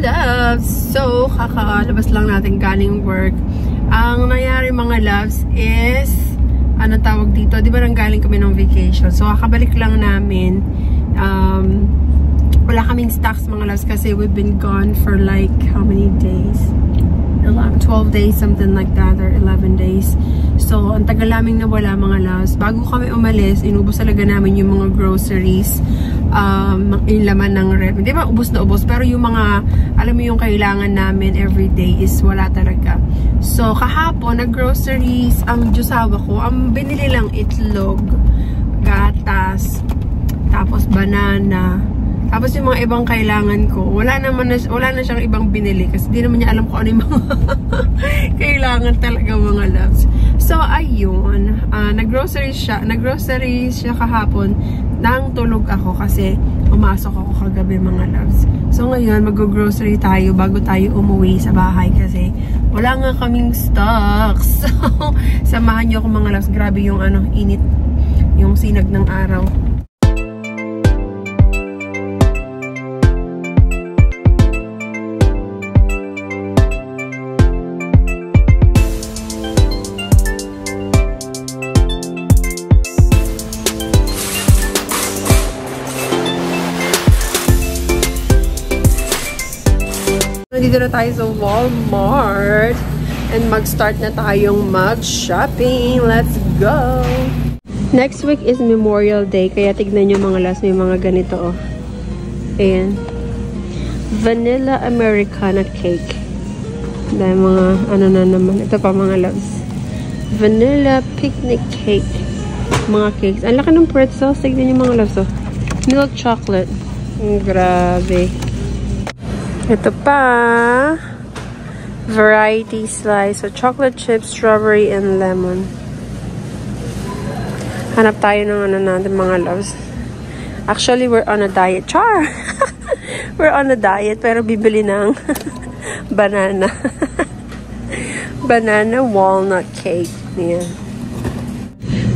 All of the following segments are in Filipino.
loves! So, kakalabas lang natin galing work. Ang nangyari mga loves is, anong tawag dito? Di ba nang galing kami ng vacation? So, kakabalik lang namin. Wala kaming stocks mga loves kasi we've been gone for like, how many days? 12 days, something like that, or 11 days. So, ang tagal namin nawala mga loves. Bago kami umalis, inubos talaga namin yung mga groceries, yung laman ng ref. Hindi ba, ubos na ubos. Pero yung mga, alam mo yung kailangan namin everyday is wala talaga. So, kahapon, nag-groceries ang Diyosawa ko. Ang binili lang itlog, gatas, tapos banana. Tapos yung mga ibang kailangan ko, wala na siyang ibang binili kasi di naman niya alam kung ano yung mga kailangan talaga mga loves. So ayun, nag-grocery siya kahapon, nang tulog ako kasi umasok ako kagabi mga loves. So ngayon, mag-grocery tayo bago tayo umuwi sa bahay kasi wala nga kaming stocks. So samahan niyo ako mga loves, grabe yung init, yung sinag ng araw. Dito na tayo sa Walmart and mag-start na tayong mag-shopping. Let's go! Next week is Memorial Day, kaya tignan nyo mga loves, may mga ganito oh. Ayan. Vanilla Americana cake. Dahil mga ano na naman. Ito pa mga loves. Vanilla picnic cake. Mga cakes. Ang laki ng pretzels. Tignan nyo mga loves oh. Milk chocolate. Grabe. Ito pa, variety slice. So, chocolate chip, strawberry, and lemon. Hanap tayo ng ano natin, mga loves. Actually, we're on a diet. Char! We're on a diet, pero bibili ng banana. Banana walnut cake. Yan.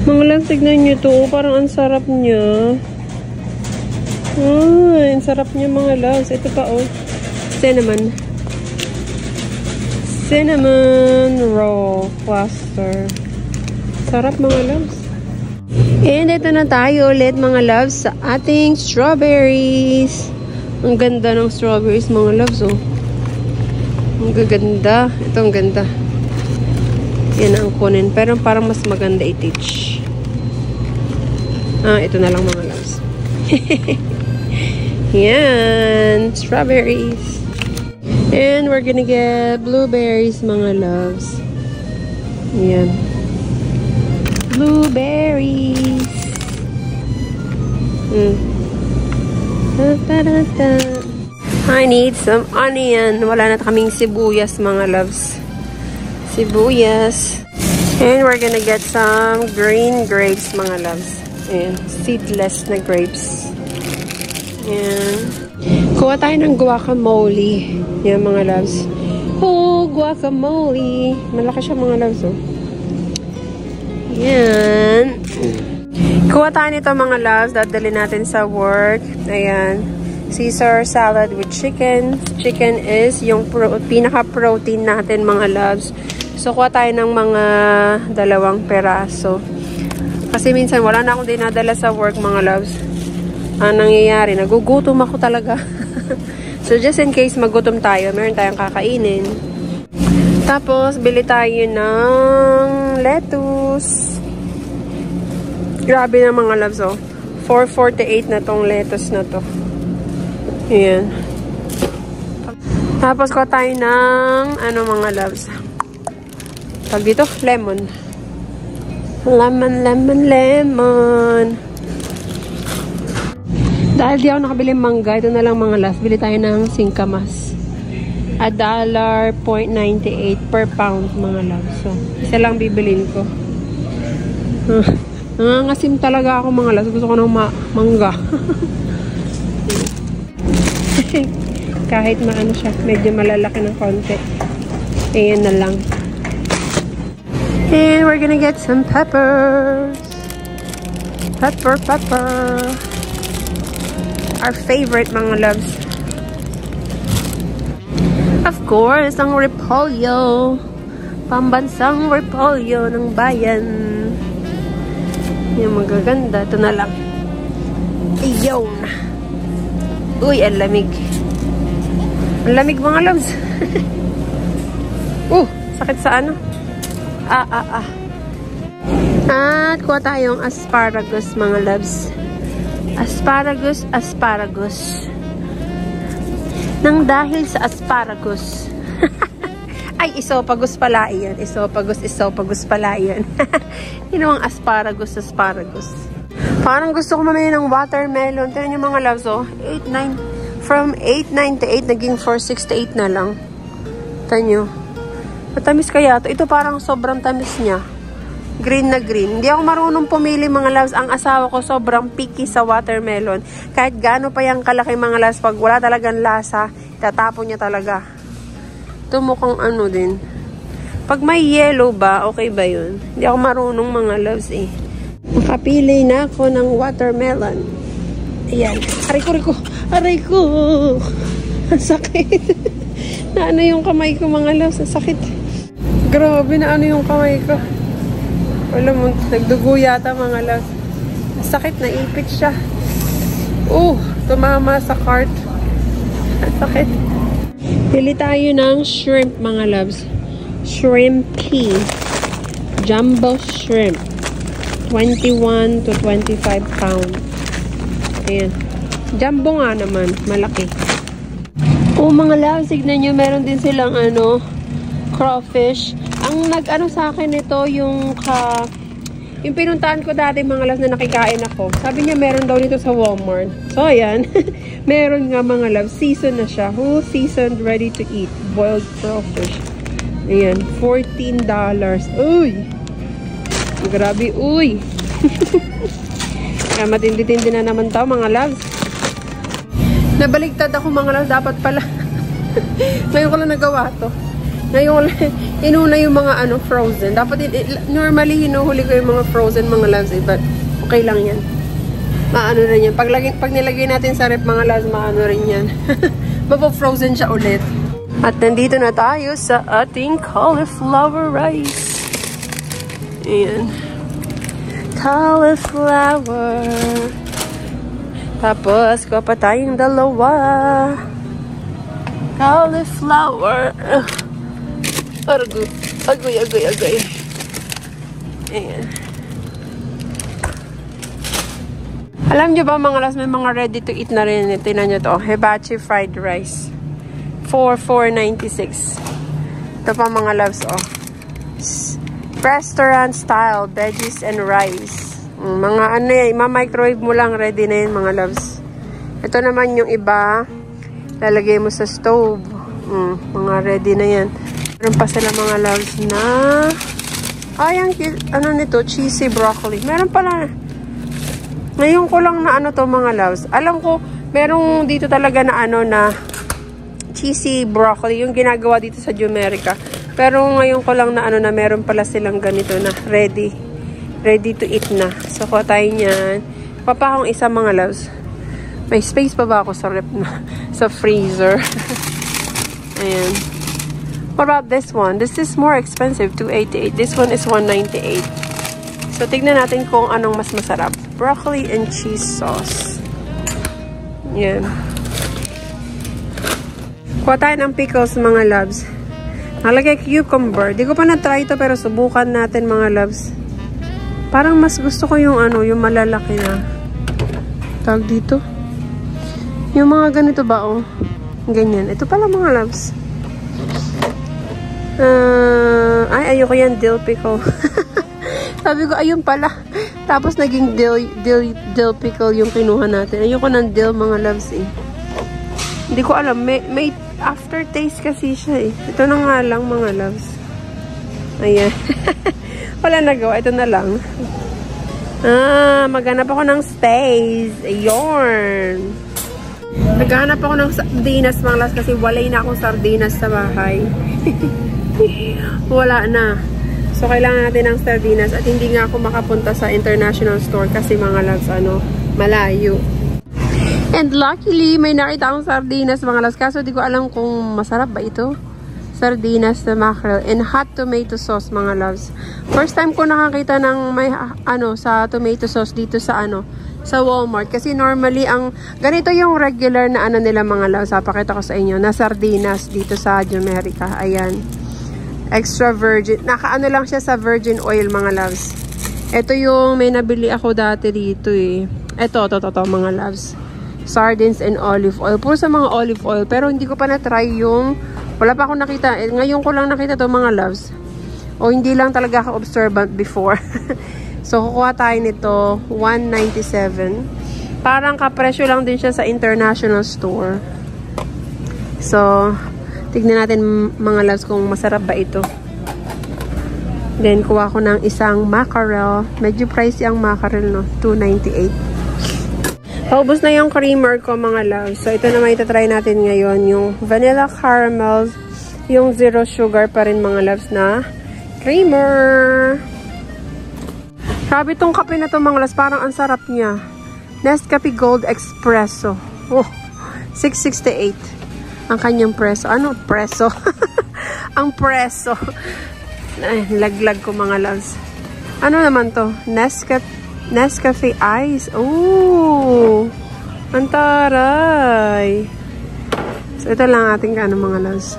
Mga loves, tignan nyo ito. Parang ang sarap niya. Ay, ang sarap niya, mga loves. Ito pa, oh. Cinnamon roll cluster. Sarap mga loves. And ito na tayo ulit mga loves sa ating strawberries. Ang ganda ng strawberries mga loves oh. Ang gaganda. Ito ang ganda. Yan ang kunin. Pero parang mas maganda i-teach. Ito na lang mga loves. Yan. Strawberries. And we're gonna get blueberries, mga loves. Ayan. Blueberries. I need some onion. Wala na kaming sibuyas, mga loves. Sibuyas. And we're gonna get some green grapes, mga loves. Ayan. Seedless na grapes. Ayan. Kuha tayo ng guacamole. Yan mga loves. Oh, guacamole. Malaki siya mga loves oh. Yan. Kuha tayo nito mga loves. Dadali natin sa work. Ayan. Caesar salad with chicken. Chicken is yung pinaka-protein natin mga loves. So, kuha tayo ng mga 2 peraso. Kasi minsan wala na akong dinadala sa work mga loves. Ang nangyayari, nagugutom ako talaga. So, just in case magutom tayo, meron tayong kakainin. Tapos, bili tayo ng lettuce. Grabe na mga loves, oh. $4.48 na tong lettuce na to. Ayan. Tapos, kuha tayo ng, mga loves. Tawag dito, lemon. Lemon. Dahil di ako nakabili mangga, ito na lang mga last. Bili tayo ng singkamas. $1.98 per pound mga love. So, isa lang bibilin ko. Nangangasim talaga ako mga love. Gusto ko ng mangga. Kahit maano siya, medyo malalaki ng konti. Ayan na lang. And we're gonna get some peppers. Pepper. Our favorite mga loves. course, ang repolyo. Pambansang repolyo ng bayan. Yung magaganda. Ito na lang. Iyon. Uy, ang lamig. Ang lamig mga loves. Sakit sa ano? At kuha tayong asparagus mga loves. Asparagus. Nang dahil sa asparagus. Ay, esophagus pala iyan. Esophagus pala iyan. Yun ang asparagus. Parang gusto ko mamaya ng watermelon. Tignan nyo mga loves, oh. 8, 9. From 8, 9 to 8, naging 4, 6 to 8 na lang. Tignan nyo. Matamis kaya ito. Ito parang sobrang tamis niya. Green na green. Hindi ako marunong pumili mga loves. Ang asawa ko sobrang picky sa watermelon. Kahit gaano pa yung kalaki mga loves, pag wala talagang lasa, tatapon niya talaga. Ito mukhang ano din. Pag may yellow ba, okay ba yun? Hindi ako marunong mga loves eh. Makapili na ako ng watermelon. Ayan. Aray ko. Ang sakit. Na ano yung kamay ko mga loves. Ang sakit. Grabe na ano yung kamay ko. Alam mo, nagdugo yata mga loves. Ang sakit, naipit siya. Tumama sa cart. Ang sakit. Pili tayo ng shrimp mga loves. Shrimpy. Jumbo shrimp. 21 to 25 pound. Ayan. Jumbo nga naman. Malaki. Mga loves, signan nyo, meron din silang crawfish. Ang nag-ano sa akin ito, yung pinuntahan ko dati mga loves na nakikain ako. Sabi niya meron daw dito sa Walmart. So, ayan. Meron nga mga loves. Season na siya. Whole seasoned, ready to eat. Boiled crawfish. Ayan. $14. Uy! Grabe, uy! Kaya matindi-tindi na naman tao mga loves. Nabaligtad ako mga loves. Dapat pala. Ngayon ko lang nagawa to. Ngayon, inuna yung mga frozen. Dapat, normally, hinuhuli ko yung mga frozen mga loves eh. But, okay lang yan. Maano rin yan. Pag nilagay natin sa rep mga loves, maano rin yan. Mapop-frozen siya ulit. At nandito na tayo sa ating cauliflower rice. Ayan. Cauliflower. Tapos, kuha pa tayong dalawa. Cauliflower. Agoy. Ayan. Alam nyo ba mga loves, may mga ready to eat na rin. Tingnan nyo to. Hibachi fried rice. For $4.96. Ito pa mga loves, oh. Restaurant style veggies and rice. Mga ma-microwave mo lang, ready na yun mga loves. Ito naman yung iba, lalagay mo sa stove. Mga ready na yan. Meron pa sila mga loves na ang nito, cheesy broccoli. Meron pala. Ngayon ko lang na to mga loves. Alam ko, merong dito talaga na na cheesy broccoli. Yung ginagawa dito sa Jumerica. Pero ngayon ko lang na meron pala silang ganito na ready to eat na. So, kuha tayo niyan. Papa akong isa mga loves. May space pa ba ako sa rep na? Sa freezer. Ayan. What about this one? This is more expensive, $2.88. This one is $1.98. So, tignan natin kung anong mas masarap. Broccoli and cheese sauce. Yan. Kuha tayo ng pickles, mga loves. Nalagay cucumber. Di ko pa na-try ito, pero subukan natin, mga loves. Parang mas gusto ko yung yung malalaki na. Tawag dito. Yung mga ganito ba, oh. Ganyan. Ito pala, mga loves. Ayoko yan, dill pickle. Sabi ko, ayun pala. Tapos naging dill pickle yung kinuha natin. Ayoko ng dill, mga loves eh. Hindi ko alam. May aftertaste kasi siya eh. Ito na nga lang, mga loves. Ayan. Wala nagawa. Ito na lang. Maghanap ako ng space. Ayun. Naghanap ako ng sardinas, mga loves, kasi walay na akong sardinas sa bahay. Wala na. So, kailangan natin ng sardinas at hindi nga ako makapunta sa international store kasi mga loves, malayo. And luckily, may nakita akong sardinas, mga loves. Kaso, di ko alam kung masarap ba ito. sardinas na mackerel and hot tomato sauce, mga loves. First time ko nakakita ng may sa tomato sauce dito sa sa Walmart. Kasi normally ganito yung regular na nila, mga loves. Pakita ko sa inyo na sardinas dito sa Jamaica. Ayan. Extra virgin. Nakaano lang siya sa virgin oil, mga loves. Ito yung may nabili ako dati dito eh. Ito, mga loves. Sardines and olive oil. Puro sa mga olive oil. Pero hindi ko pa na-try yung... Wala pa akong nakita. Ngayon ko lang nakita to, mga loves. O hindi lang talaga ako observant before. So, kukuha tayo nito. $1.97. Parang kapresyo lang din siya sa international store. So, tignan natin, mga loves, kung masarap ba ito. Then, kuha ko ng isang mackerel. Medyo pricey ang mackerel, no? $2.98. Paubos na yung creamer ko, mga loves. So, ito naman itatry natin ngayon. Yung vanilla caramel. Yung zero sugar pa rin, mga loves, na creamer. Grabe itong kape na to, mga loves. Parang ang sarap niya. Nescafe Gold Espresso. Oh, $6.68. Ang kanyang preso. Ano? Preso. Ang preso. Ay, laglag ko, mga loves. Ano naman to? Nescafe Ice. Oh! Ang taray! So, ito lang ating mga loves.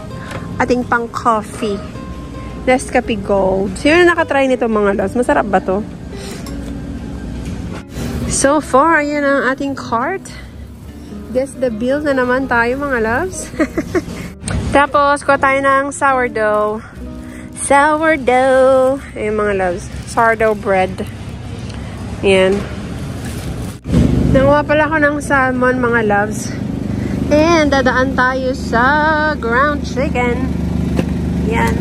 Ating pang coffee. Nescafe Gold. Sino na nakatry nito, mga loves? Masarap ba to? So far, ayan ang ating cart. Guess the bill na naman tayo, mga loves. Tapos, kuha tayo ng sourdough. Sourdough. Ayan, mga loves. Sourdough bread. Ayan. Nanguha pala ako ng salmon, mga loves. And dadaan tayo sa ground chicken. Ayan.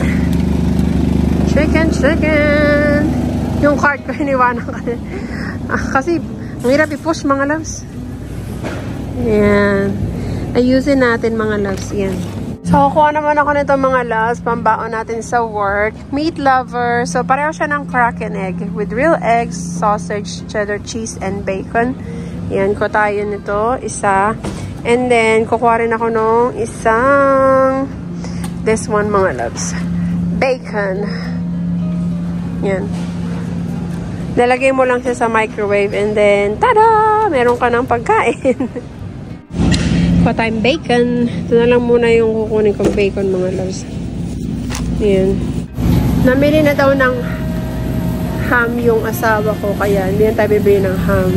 Chicken. Yung cart ko, iniwanan ko. Kasi, ang hirap i-push, mga loves. Ayan. Ayusin natin, mga loves. Ayan. So, kuha naman ako nito, mga loves, pambaon natin sa work. Meat lover. So, pareho siya ng crack and egg with real eggs, sausage, cheddar cheese, and bacon. Yan, kuha tayo nito. Isa. And then, kukuha rin ako nung isang this one, mga loves. Bacon. Yan. Nalagay mo lang siya sa microwave and then, tada! Meron ka ng pagkain. Kuha tayong bacon. Ito na lang muna yung kukunin kong bacon, mga loves. Ayan. Namili na daw ng ham yung asawa ko. Kaya hindi na tayo bibili ng ham.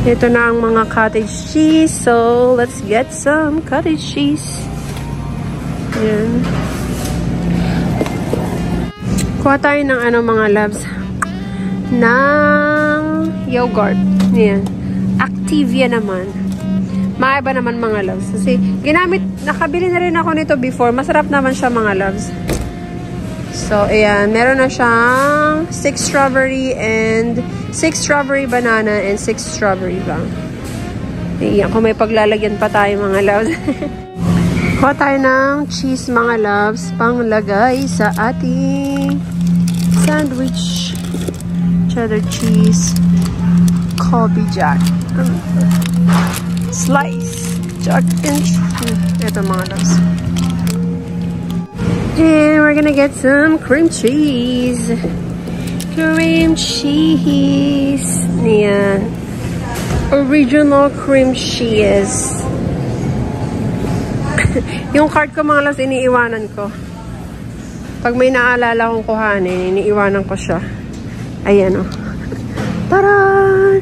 Ito na ang mga cottage cheese. So, let's get some cottage cheese. Ayan. Kuha tayo ng mga loves. Ng yogurt. Ayan. Activia naman. Maiba naman, mga loves. Kasi, nakabili na rin ako nito before. Masarap naman siya, mga loves. So, ayan. Meron na siyang 6 strawberry banana and 6 strawberry lang. Ayan. Kung may paglalagyan pa tayo, mga loves. Kuha tayo ng cheese, mga loves. Panglagay sa ating sandwich. Cheddar cheese. Colby Jack. Slice. Jack and cheese. Ito, mga loves. And we're gonna get some cream cheese. Cream cheese. Ayan. Original cream cheese. Yung cart ko, mga loves, iniiwanan ko. Pag may naalala kong kuhanin, iniiwanan ko siya. Ayan, o. Taran!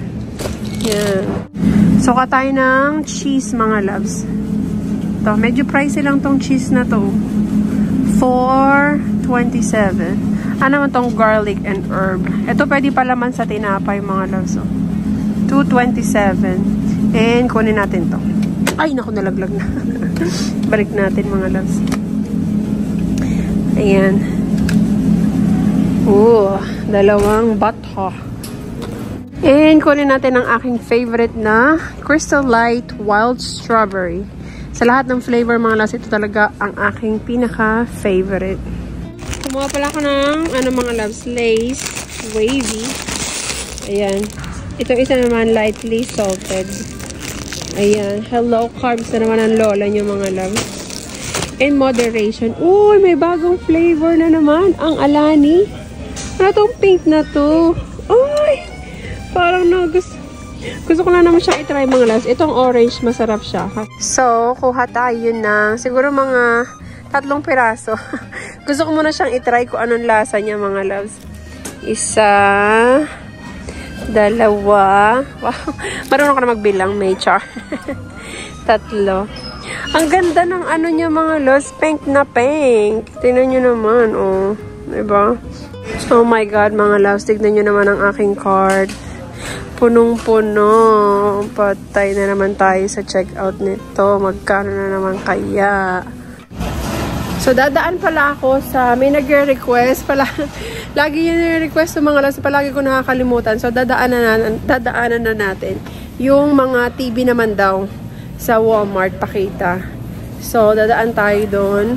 Yan. So, kuha tayo ng cheese, mga loves. Ito, medyo pricey lang tong cheese na to. $4.27. Ano naman tong garlic and herb. Ito, pwede palaman sa tinapay, mga loves. So, $2.27. And, kunin natin to. Ay, naku, nalaglag na. Balik natin, mga loves. Ayan. Ooh, dalawang bata. And kunin natin ang aking favorite na Crystal Light Wild Strawberry. Sa lahat ng flavor, mga loves, ito talaga ang aking pinaka-favorite. Kumuha pala ako ng mga loves, Lay's Wavy. Ayan. Ito isa naman lightly salted. Ayan. Hello carbs na naman ang lola nyo, mga loves. in moderation. Uy, may bagong flavor na naman. Ang Alani. Ano tong pink na to? Uy, parang gusto ko na naman siya i-try mga loves. Itong orange, masarap siya. So, kuha tayo ng siguro mga 3 piraso. Gusto ko muna siyang i-try kung anong lasa niya mga loves. 1, 2. Wow. Marunong ka na magbilang, may char. 3. Ang ganda ng ano niya mga loves. Pink na pink. Tingnan nyo naman, oh. Diba? Oh my God, mga loves. Tignan nyo naman ang aking card. Punong-puno. Patay na naman tayo sa checkout nito. Magkano na naman kaya? So, dadaan pala ako sa, may nagre-request pala. Lagi yun yung-request sa mga loves. Palagi ko nakakalimutan. So, dadaanan na natin. Yung mga TV naman daw sa Walmart, pakita. So, dadaan tayo doon.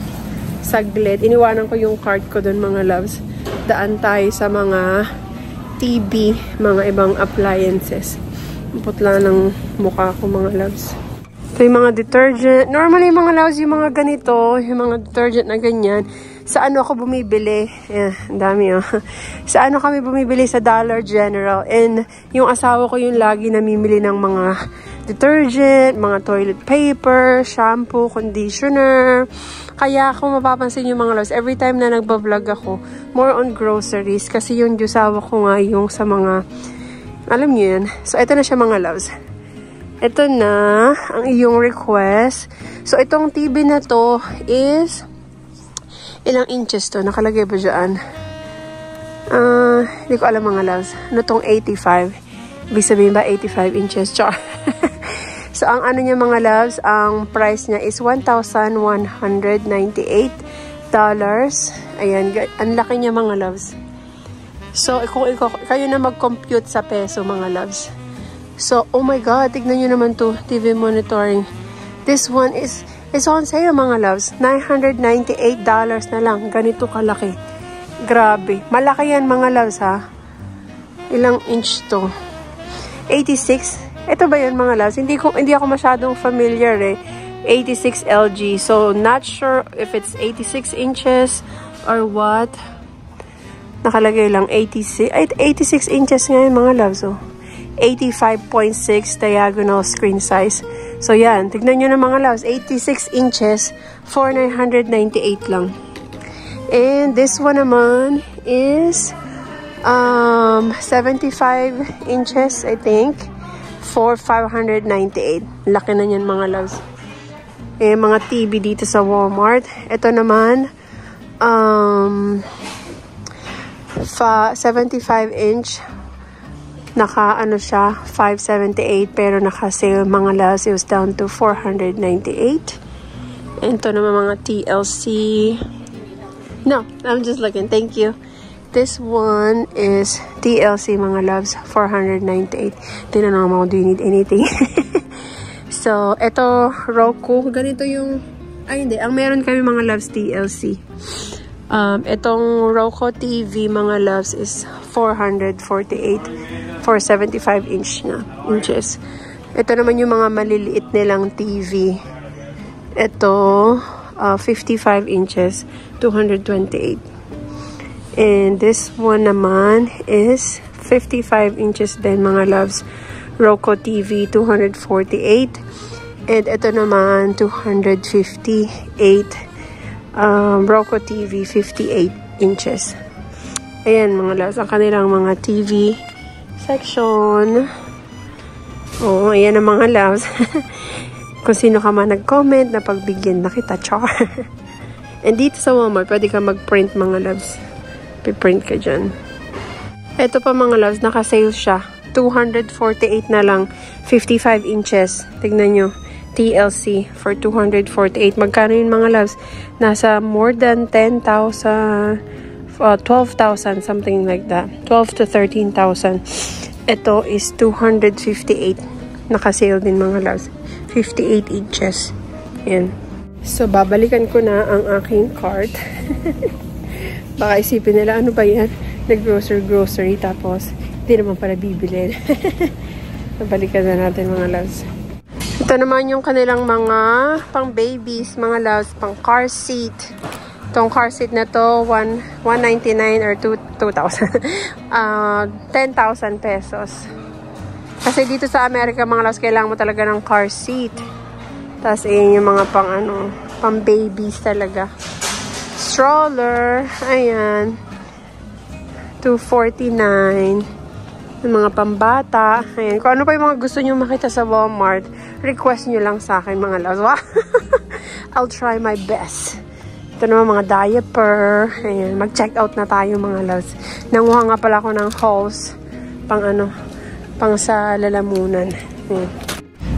Saglit. Iniwanan ko yung card ko doon, mga loves. Daan tayo sa mga TV, mga ibang appliances. Putla ng mukha ko, mga loves. Ito yung mga detergent. Normally, mga loves, yung mga ganito, yung mga detergent na ganyan, sa ano ako bumibili? Ang dami, oh. Sa ano kami bumibili? Sa Dollar General. And yung asawa ko yung lagi namimili ng mga detergent, mga toilet paper, shampoo, conditioner. Kaya kung mapapansin yung mga loves, every time na nagbablog ako, more on groceries. Kasi yung asawa ko nga yung sa mga, alam nyo yun. So, ito na siya mga loves. Ito na ang iyong request. So, itong TV na to is ilang inches to? Nakalagay ba dyan? Hindi ko alam mga loves. Ano tong 85? Ibig sabihin ba 85 inches? Char. So, ang ano niya mga loves, ang price niya is $1,198. Ayan, ang laki niya mga loves. So, kayo na mag-compute sa peso mga loves. So, oh my God, tignan nyo naman to, TV monitoring. This one is on sale mga loves. $998 na lang. Ganito kalaki. Grabe. Malaki yan mga loves ha. Ilang inch to? 86. Ito ba yun mga loves? Hindi ako masyadong familiar eh. 86 LG. So, not sure if it's 86 inches or what. Nakalagay lang 86. Ay, 86 inches nga yun mga loves oh. 85.6 diagonal screen size. So, yan. Tignan nyo na mga loves. 86 inches for $998 lang. And this one naman is 75 inches, I think, for $598. Laki na yan mga loves. Eh, mga TV dito sa Walmart. Ito naman, 75 inch. Naka, siya, $578. Pero naka-sale mga loves. It was down to $498. And ito naman mga TLC. No, I'm just looking. Thank you. This one is TLC mga loves. $498. Tinanong mo, do you need anything? So, ito, Roku. Ganito yung, ay hindi. Ang meron kami mga loves TLC. Itong Roku TV mga loves is $448 for 75 inches. Ito naman yung mga maliliit nilang TV. Ito, 55 inches, $228. And this one naman is 55 inches din mga loves. Roku TV, $248. And ito naman, $258. Roku TV, 58 inches. Ayan mga loves, ang kanilang mga TV section. Oo, ayan ang mga loves. Kung sino ka man nag-comment, na pagbigyan na kita, char. And dito sa Walmart, pwede ka mag-print mga loves. Piprint ka dyan. Ito pa mga loves, naka-sale siya. $248 na lang. 55 inches. Tignan nyo. TLC for $248. Magkano yun mga loves? Nasa more than 10,000, 12,000, something like that. 12 to 13,000. Ito is $258. Naka-sale din mga loves. 58 inches. Yan. So, babalikan ko na ang aking cart. Baka isipin nila, ano ba yan? Nag-grocery, tapos hindi naman para bibilin. Babalikan na natin mga loves. Ito Ito naman yung kanilang mga pang babies, mga loves, pang car seat. Itong car seat na to, 199 or 2,000. 10,000 pesos. Kasi dito sa Amerika, mga loves, kailangan mo talaga ng car seat. Tapos, yung mga pang babies talaga. Stroller. Ayan. 249. Yung mga pambata. Ayan. Kung ano pa yung mga gusto nyo makita sa Walmart, request nyo lang sa akin, mga loves. I'll try my best. Ito naman mga diaper. Ayan. Mag-check out na tayo, mga loves. Nanguha nga pala ako ng hauls. Pang sa lalamunan. Ayan.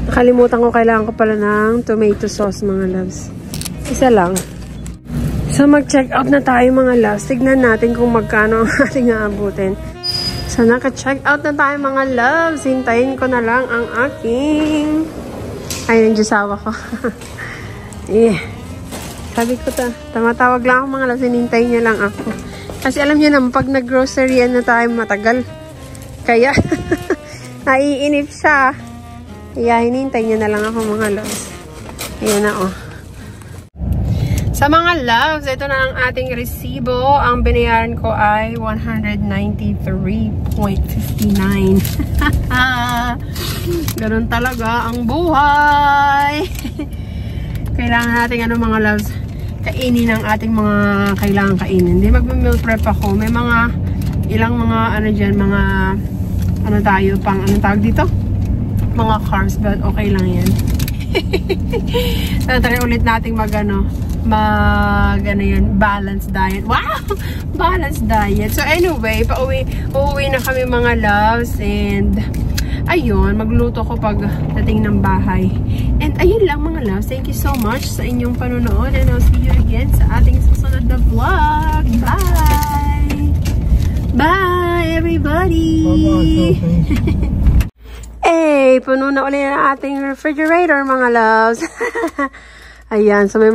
Nakalimutan ko, kailangan ko pala ng tomato sauce, mga loves. Isa lang. So, mag-check out na tayo, mga loves. Tignan natin kung magkano ang ating aabutin. So, naka-check out na tayo, mga loves. Hintayin ko na lang ang aking... Ay, yung jusawa ko. Yeah. Sabi ko tamatawag lang ako, mga loves. Hinintay niya lang ako. Kasi alam niyo naman, pag nag-grocery na tayo matagal. Kaya, naiinip siya. Kaya, hinintay niya na lang ako, mga loves. Ayan na, oh. Sa mga loves, ito na ang ating resibo. Ang binayaran ko ay 193.59. Ganun talaga ang buhay. Kailangan natin, mga loves, kainin ang ating mga kailangan kainin. Hindi mag-meal prep ako. May ilang mga dyan, tayo, tawag dito? Mga carbs, but okay lang yan. Try ulit nating balance diet. Wow! Balance diet. So anyway, uuwi na kami, mga loves, and ayun, magluto ko pag dating ng bahay. And ayun lang, mga loves. Thank you so much sa inyong panonood, and I'll see you again sa ating susunod na vlog. Bye! Bye, everybody! Hey, puno na ulit ang ating refrigerator, mga loves. Ayan, so may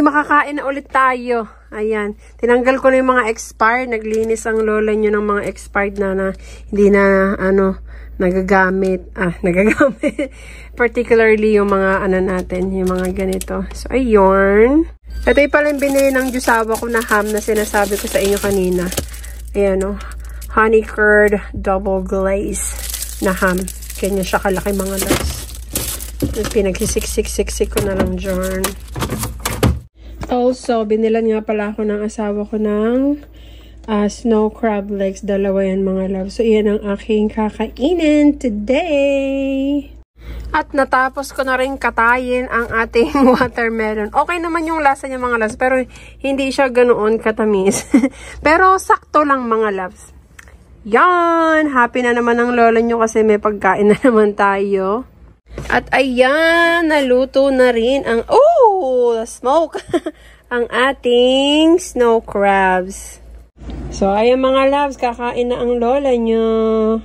makakain na ulit tayo. Ayan, tinanggal ko na yung mga expired. Naglinis ang lola nyo ng mga expired na hindi na, nagagamit. Particularly yung mga, natin, yung mga ganito. So, ayun. Ito yung pala yung binili ng jusawa ko na ham na sinasabi ko sa inyo kanina. Ayan, honey curd double glaze na ham. Kanya siya kalaki, mga loves. Pinagsisik-sik ko na lang dyan. Also, binilan nga pala ako ng asawa ko ng snow crab legs. Dalawa yan, mga loves. So, iyan ang aking kakainin today. At natapos ko na rin katayin ang ating watermelon. Okay naman yung lasa niya, mga loves. Pero hindi siya ganoon katamis. Pero sakto lang, mga loves. Yan! Happy na naman ang lola nyo kasi may pagkain na naman tayo. At ayan, naluto na rin ang, smoke! ang ating snow crabs. So, ayan, mga loves, kakain na ang lola nyo.